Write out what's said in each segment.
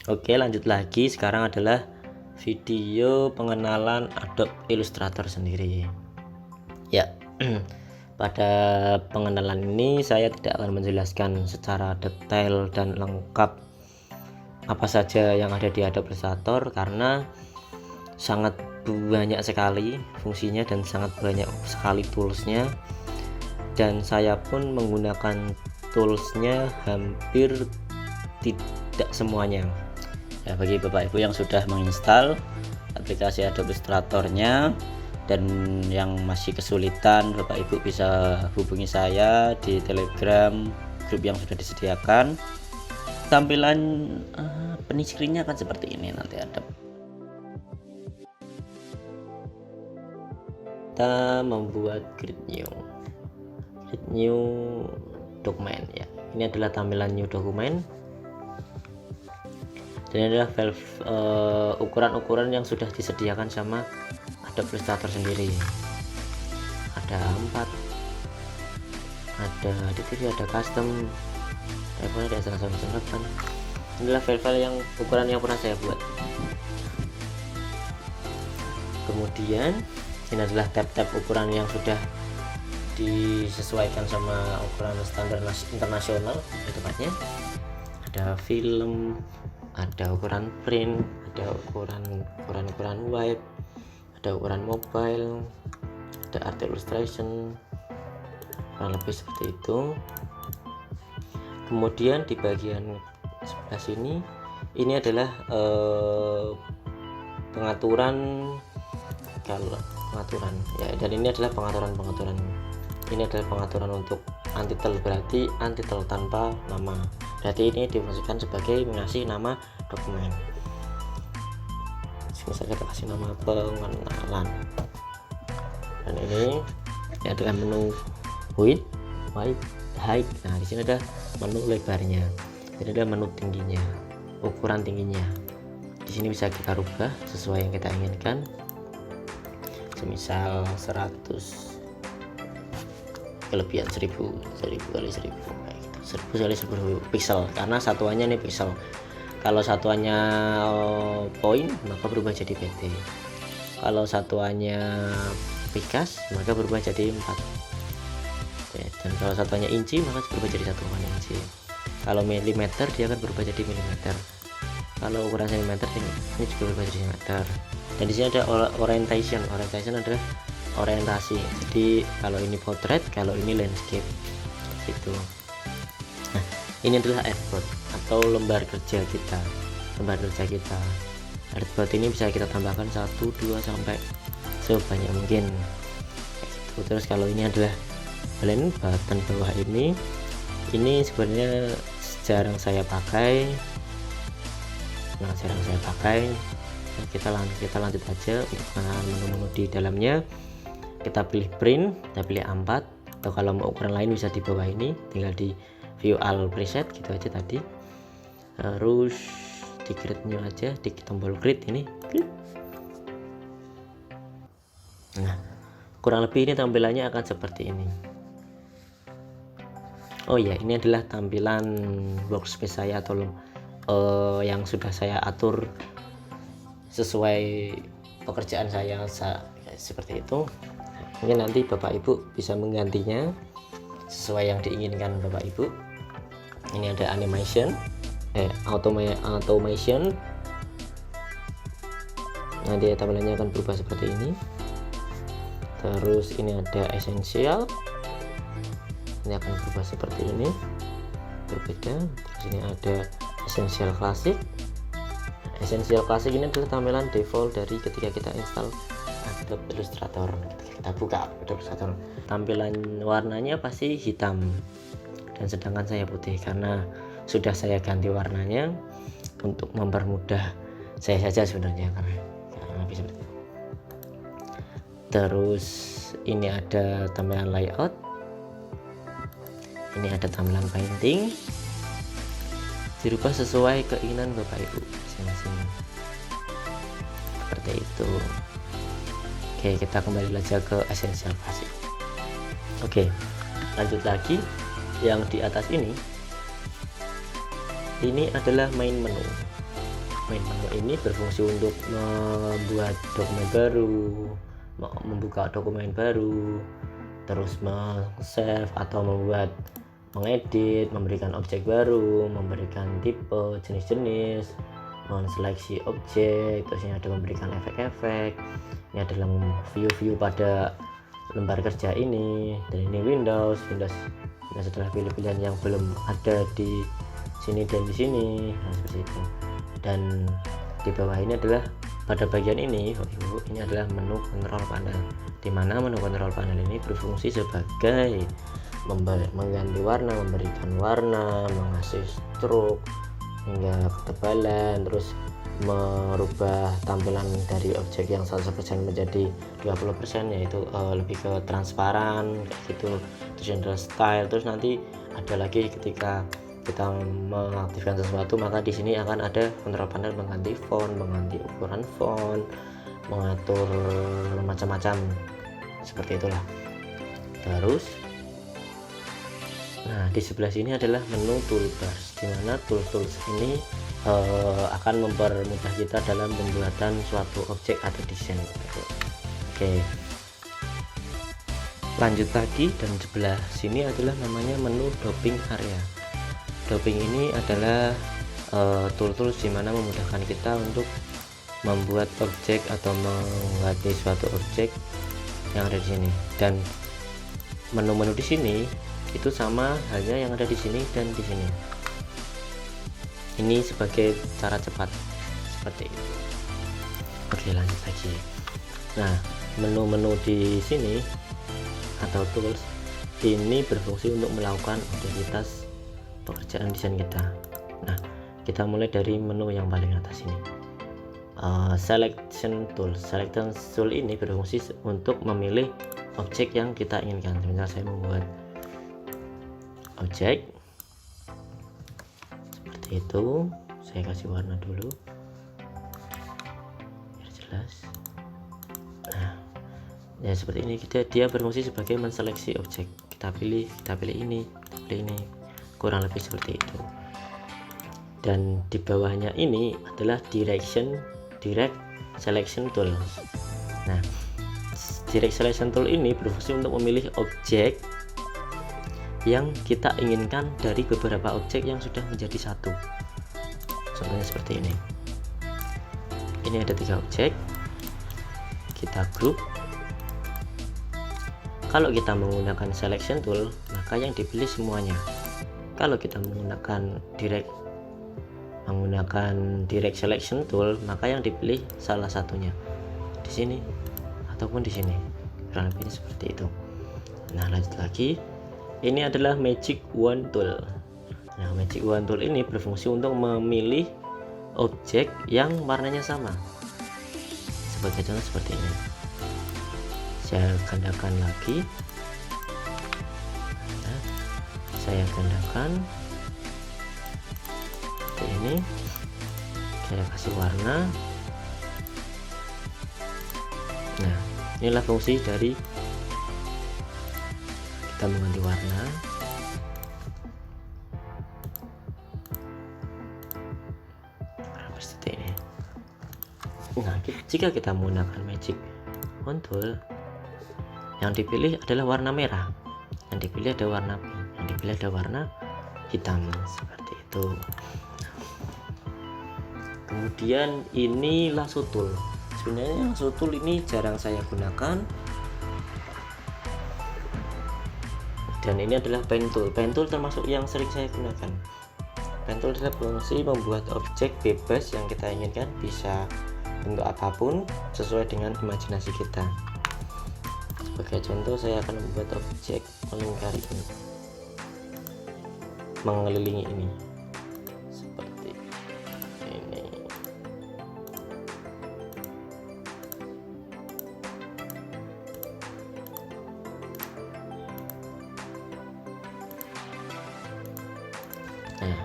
Oke, lanjut lagi. Sekarang adalah video pengenalan Adobe Illustrator sendiri. Ya, pada pengenalan ini saya tidak akan menjelaskan secara detail dan lengkap apa saja yang ada di Adobe Illustrator karena sangat banyak sekali fungsinya dan sangat banyak sekali toolsnya, dan saya pun menggunakan toolsnya hampir tidak semuanya. Ya, bagi Bapak Ibu yang sudah menginstal aplikasi Adobe Illustrator-nya dan yang masih kesulitan, Bapak Ibu bisa hubungi saya di Telegram grup yang sudah disediakan. Tampilan peniscreen-nya akan seperti ini nanti ada. Kita membuat create new document ya. Ini adalah tampilan new document. Dan ini adalah ukuran-ukuran yang sudah disediakan sama Adobe Illustrator sendiri. Ada 4, ada di ada custom, ada asal-asalan. Inilah file-file yang ukuran yang pernah saya buat. Kemudian ini adalah tab-tab ukuran yang sudah disesuaikan sama ukuran standar internasional di tempatnya. Ada film, ada ukuran print, ada ukuran web, ada ukuran mobile, ada art illustration, kurang lebih seperti itu. Kemudian di bagian sebelah sini ini adalah pengaturan ya, dan ini adalah pengaturan ini adalah pengaturan untuk untitled, berarti untitled tanpa nama, berarti ini difungsikan sebagai mengasih nama dokumen. Misalnya kita kasih nama pengenalan, dan ini adalah menu width, height. Nah, di sini ada menu lebarnya, ini adalah menu tingginya, ukuran tingginya. Di sini bisa kita rubah sesuai yang kita inginkan, semisal 100 kelebihan 1000 kali 1000 kayak gitu, 1000 kali 1000 pixel, karena satuannya ini pixel. Kalau satuannya poin maka berubah jadi pt, kalau satuannya pikas maka berubah jadi 4 ya, dan kalau satuannya inci maka berubah jadi 1 inci. Kalau milimeter dia akan berubah jadi milimeter, kalau ukuran sentimeter ini juga berubah jadi sentimeter. Dan di sini ada orientation adalah orientasi, jadi kalau ini portrait, kalau ini landscape gitu. Nah, ini adalah artboard atau lembar kerja kita. Artboard ini bisa kita tambahkan 1, 2 sampai sebanyak mungkin gitu. Terus kalau ini adalah blend, button bawah ini sebenarnya jarang saya pakai. Kita lanjut aja untuk menu-menu di dalamnya. Kita pilih print, kita pilih A4, atau kalau mau ukuran lain bisa di bawah ini, tinggal di view all preset gitu aja tadi. Terus di create new aja, di tombol create ini. Nah, kurang lebih ini tampilannya akan seperti ini. Oh ya, ini adalah tampilan workspace saya atau yang sudah saya atur sesuai pekerjaan saya seperti itu. Mungkin nanti Bapak Ibu bisa menggantinya sesuai yang diinginkan Bapak Ibu. Ini ada automation. Nanti tampilannya akan berubah seperti ini. Terus ini ada essential, ini akan berubah seperti ini, berbeda. Terus ini ada essential classic. Essential classic ini adalah tampilan default dari ketika kita install Adobe Illustrator. Kita buka Adobe Illustrator, tampilan warnanya pasti hitam, dan sedangkan saya putih karena sudah saya ganti warnanya untuk mempermudah saya saja sebenarnya, karena bisa seperti itu. Terus ini ada tampilan layout, ini ada tampilan painting, dirubah sesuai keinginan Bapak Ibu masing-masing seperti itu. Oke, kita kembali aja ke essential classic. Oke, lanjut lagi. Yang di atas ini adalah main menu. main menu ini berfungsi untuk membuat dokumen baru, membuka dokumen baru, terus save atau mengedit, memberikan objek baru, memberikan tipe, jenis-jenis, menseleksi objek, terus ini ada memberikan efek-efek. Ini adalah view pada lembar kerja ini, dan ini Windows adalah pilih-pilihan yang belum ada di sini dan di sini. Nah, seperti itu. Dan di bawah ini adalah pada bagian ini, ini adalah menu kontrol panel, di mana menu kontrol panel ini berfungsi sebagai mengganti warna, memberikan warna, mengasih stroke hingga ketebalan, terus merubah tampilan dari objek yang 100% menjadi 20%, yaitu lebih ke transparan kayak gitu. Terus ada style, terus nanti ada lagi ketika kita mengaktifkan sesuatu, maka di sini akan ada kontrol panel mengganti font, mengganti ukuran font, mengatur macam-macam seperti itulah. Terus nah di sebelah sini adalah menu toolbars, di mana tools ini akan mempermudah kita dalam pembuatan suatu objek atau desain. Oke, lanjut lagi, dan sebelah sini adalah namanya menu doping area. Doping ini adalah tools di mana memudahkan kita untuk membuat objek atau mengganti suatu objek yang ada di sini. Dan menu-menu di sini itu sama halnya yang ada di sini dan di sini. Ini sebagai cara cepat seperti itu. Oke, lanjut lagi. Nah, menu-menu di sini atau tools ini berfungsi untuk melakukan aktivitas pekerjaan desain kita. Nah, kita mulai dari menu yang paling atas ini, selection tool. Selection tool ini berfungsi untuk memilih objek yang kita inginkan. Misal saya membuat objek seperti itu, saya kasih warna dulu biar jelas. Nah, ya seperti ini, dia berfungsi sebagai menseleksi objek. Kita pilih ini, kita pilih ini, kurang lebih seperti itu. Dan di bawahnya ini adalah direct selection tool. Nah, direct selection tool ini berfungsi untuk memilih objek yang kita inginkan dari beberapa objek yang sudah menjadi satu. Contohnya seperti ini. Ini ada 3 objek, kita group. Kalau kita menggunakan selection tool, maka yang dipilih semuanya. Kalau kita menggunakan direct selection tool, maka yang dipilih salah satunya di sini ataupun di sini. Kurang lebih seperti itu. Nah, lanjut lagi. Ini adalah magic wand tool. Nah, magic wand tool ini berfungsi untuk memilih objek yang warnanya sama. Sebagai contoh seperti ini. Saya gandakan lagi. Nah, saya gandakan seperti ini, saya kasih warna. Nah, inilah fungsi dari kita mengganti warna. Seperti ini. Nah, jika kita menggunakan magic wand tool, yang dipilih adalah warna merah, yang dipilih ada warna pink, yang dipilih ada warna hitam, seperti itu. Kemudian ini lasso tool. Sebenarnya lasso tool ini jarang saya gunakan, dan ini adalah pen tool. Pen tool termasuk yang sering saya gunakan. Pen tool adalah fungsi membuat objek bebas yang kita inginkan, bisa bentuk apapun sesuai dengan imajinasi kita. Sebagai contoh, saya akan membuat objek melingkari ini, mengelilingi ini seperti ini. Nah,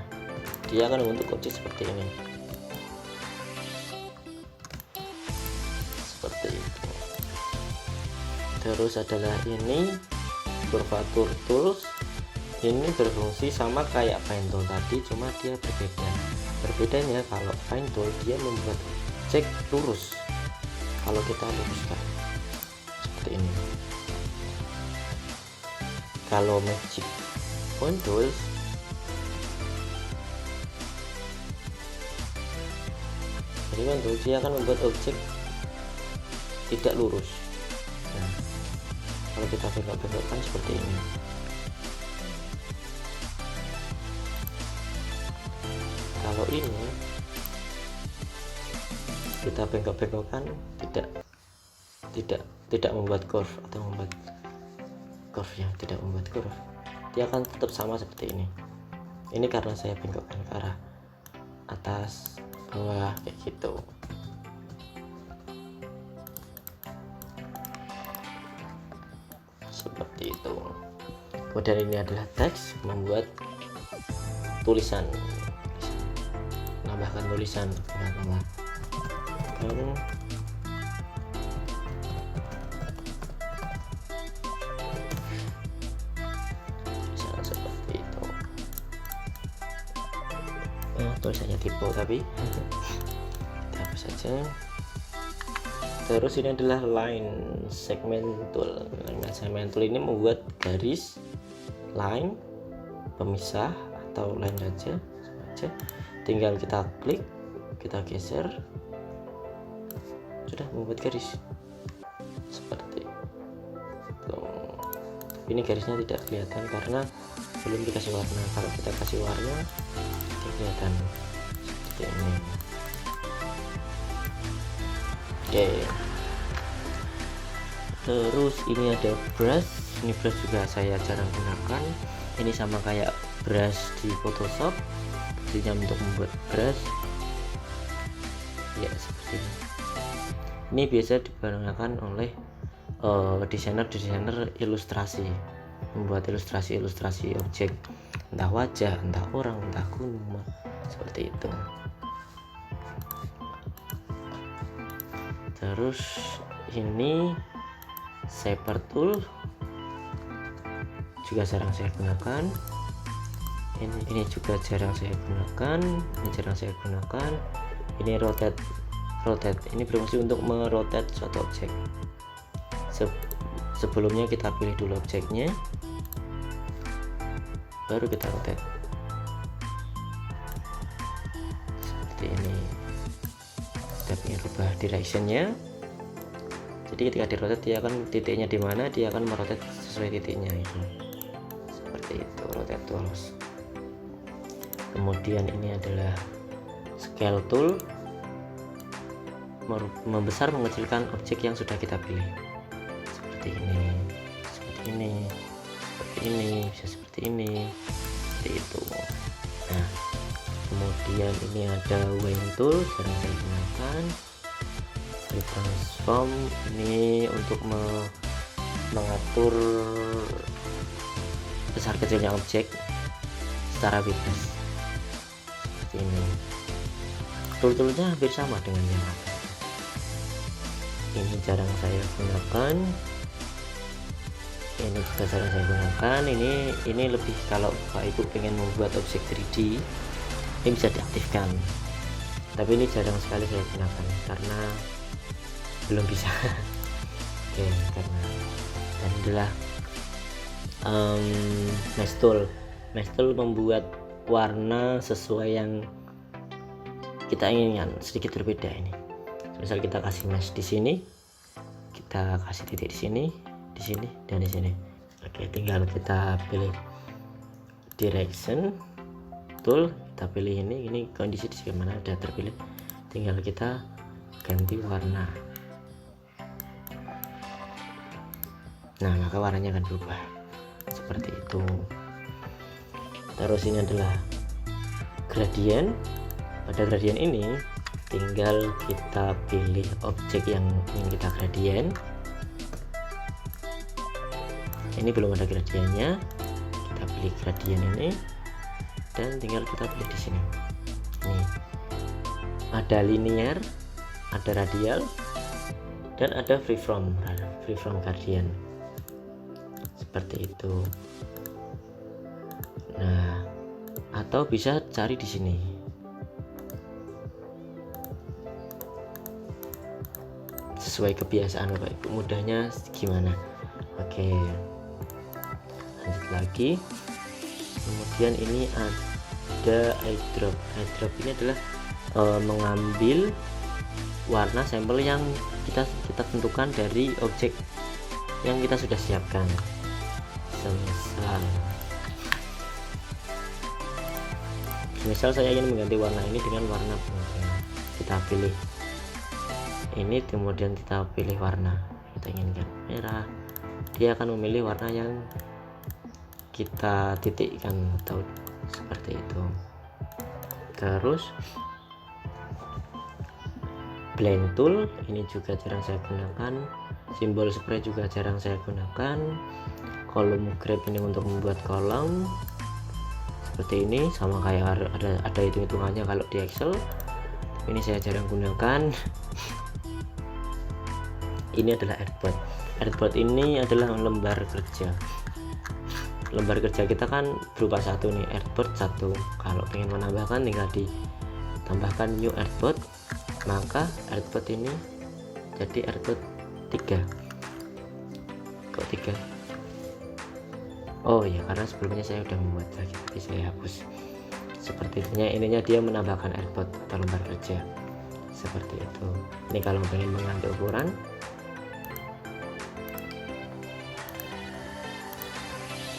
dia akan membentuk objek seperti ini, seperti itu. Terus adalah ini curvature tools. Ini berfungsi sama kayak pen tool tadi, cuma dia berbeda Berbedanya kalau Find Tool dia membuat objek lurus, kalau kita luruskan seperti ini. Kalau Magic Point Tools jadi Point Tools dia akan membuat objek tidak lurus. Nah, kalau kita bengkok-bengkokkan seperti ini, kalau ini kita bengkok-bengkokkan tidak membuat curve atau membuat curve ya, tidak membuat curve, dia akan tetap sama seperti ini. Ini karena saya bengkokkan ke arah atas bawah kayak gitu. Seperti itu. Kemudian ini adalah teks, membuat tulisan, menambahkan tulisan, menambahkan seperti itu. Tulisannya typo tapi kita hapus saja. Terus ini adalah line segment tool. Line segment tool ini membuat garis, line, pemisah atau line saja. Tinggal kita klik, kita geser, sudah membuat garis seperti itu. Ini garisnya tidak kelihatan karena belum dikasih warna. Kalau kita kasih warna, kelihatan seperti ini. Oke, terus ini ada brush. Ini brush juga saya jarang gunakan. Ini sama kayak brush di Photoshop, fungsinya untuk membuat brush ya seperti ini. Ini biasa digunakan oleh desainer ilustrasi, membuat ilustrasi objek, entah wajah, entah orang, entah gunung, seperti itu. Terus ini shaper tool juga jarang saya gunakan. Ini juga jarang saya gunakan. Ini rotate. Ini berfungsi untuk merotate suatu objek. Sebelumnya kita pilih dulu objeknya, baru kita rotate seperti ini. Kita ingin rubah directionnya, jadi ketika di rotate dia akan titiknya di mana, dia akan merotate sesuai titiknya itu. Seperti itu rotate tools. Kemudian ini adalah scale tool, membesar mengecilkan objek yang sudah kita pilih. Seperti ini, bisa seperti ini, seperti itu. Nah, kemudian ini ada weighing tool, jarang saya gunakan. Transform ini untuk mengatur besar kecilnya objek secara bebas seperti ini. Tool-toolnya hampir sama dengan yang lain. Ini jarang saya gunakan. Ini juga jarang saya gunakan. Ini lebih kalau Bapak Ibu pengen membuat objek 3D, ini bisa diaktifkan. Tapi ini jarang sekali saya gunakan karena belum bisa. Oke, karena dan adalah mesh tool. Mesh tool membuat warna sesuai yang kita inginkan, sedikit berbeda ini. Misal kita kasih mesh di sini, kita kasih titik di sini, dan di sini. Oke, tinggal kita pilih direction tool, kita pilih ini kondisi di mana udah terpilih, tinggal kita ganti warna. Nah, maka warnanya akan berubah seperti itu. Terus ini adalah gradient. Pada gradient ini tinggal kita pilih objek yang ingin kita gradient. Ini belum ada gradiennya, kita pilih gradient ini dan tinggal kita pilih di sini. Ini ada linear, ada radial, dan ada freeform gradient seperti itu. Nah, atau bisa cari di sini sesuai kebiasaan Bapak Ibu, mudahnya gimana. Oke, lanjut lagi. Kemudian ini ada eyedrop. Eyedrop ini adalah mengambil warna sampel yang kita tentukan dari objek yang kita sudah siapkan. Misal saya ingin mengganti warna ini dengan warna bunga, kita pilih ini, kemudian kita pilih warna kita inginkan merah, dia akan memilih warna yang kita titikkan atau seperti itu. Terus blend tool ini juga jarang saya gunakan, simbol spray juga jarang saya gunakan, kolom grab ini untuk membuat kolom seperti ini, sama kayak ada hitung-hitungannya kalau di Excel, tapi ini saya jarang gunakan. Ini adalah artboard. Artboard ini adalah lembar kerja. Lembar kerja kita kan berupa satu nih, artboard satu. Kalau ingin menambahkan tinggal ditambahkan new artboard, maka artboard ini jadi artboard 3. Kok 3? Oh ya, karena sebelumnya saya sudah membuat lagi, jadi saya hapus. Seperti ininya dia menambahkan artboard atau lembar kerja seperti itu. Ini kalau ingin mengambil ukuran,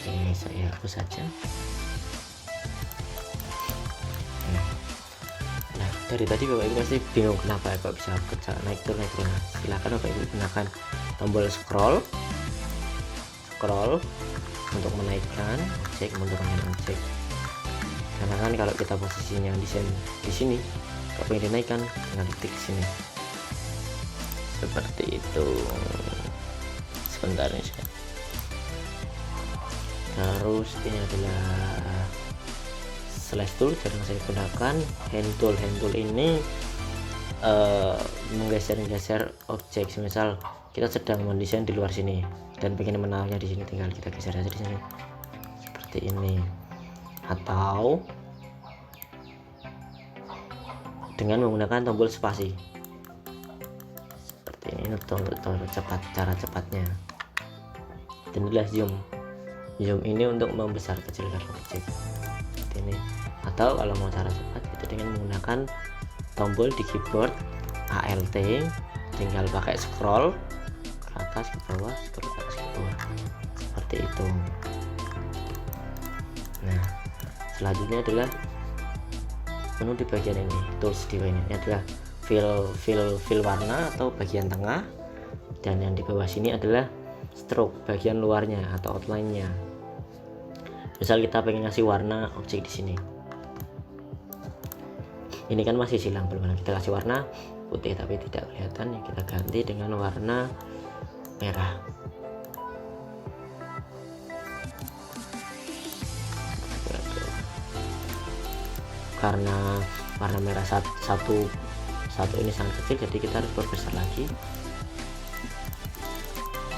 oke, saya hapus saja. Nah, dari tadi Bapak Ibu pasti bingung kenapa kok bisa kerja naik turun. Silakan Bapak Ibu gunakan tombol scroll untuk menaikkan objek, menurunkan objek. Karena kan kalau kita posisinya desain di sini, kalau ingin dinaikkan tinggal klik sini seperti itu. Sebentar nih. Terus ini adalah slash tool, jarang saya gunakan. Hand tool ini menggeser-geser objek. Misal kita sedang mendesain di luar sini dan pengen menaruhnya di sini, tinggal kita geser aja di sini seperti ini. Atau dengan menggunakan tombol spasi seperti ini untuk cara cepatnya. Dan adalah zoom ini untuk membesar kecilkan objek seperti ini. Atau kalau mau cara cepat itu dengan menggunakan tombol di keyboard ALT, tinggal pakai scroll ke atas ke bawah, scroll ke atas ke bawah seperti itu. Nah, selanjutnya adalah menu di bagian ini, tools di ini adalah fill warna atau bagian tengah, dan yang di bawah sini adalah stroke bagian luarnya atau outline-nya. Misal kita pengen ngasih warna objek di sini, ini kan masih silang, belum kita kasih warna putih tapi tidak kelihatan, ya kita ganti dengan warna merah. Karena warna merah satu ini sangat kecil, jadi kita harus perbesar lagi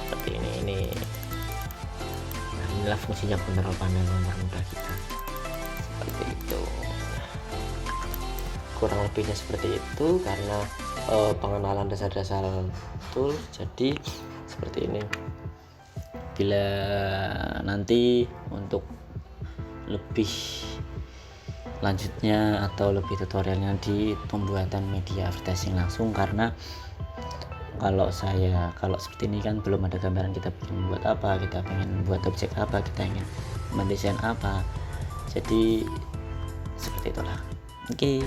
seperti ini. Nah, inilah fungsinya control panel nomor mudah kita seperti itu. Kurang lebihnya seperti itu karena pengenalan dasar-dasar tool, jadi seperti ini. Bila nanti untuk lebih lanjutnya atau lebih tutorialnya di pembuatan media advertising langsung, karena kalau seperti ini kan belum ada gambaran kita ingin membuat apa, kita pengen buat objek apa, kita ingin mendesain apa, jadi seperti itulah. Oke.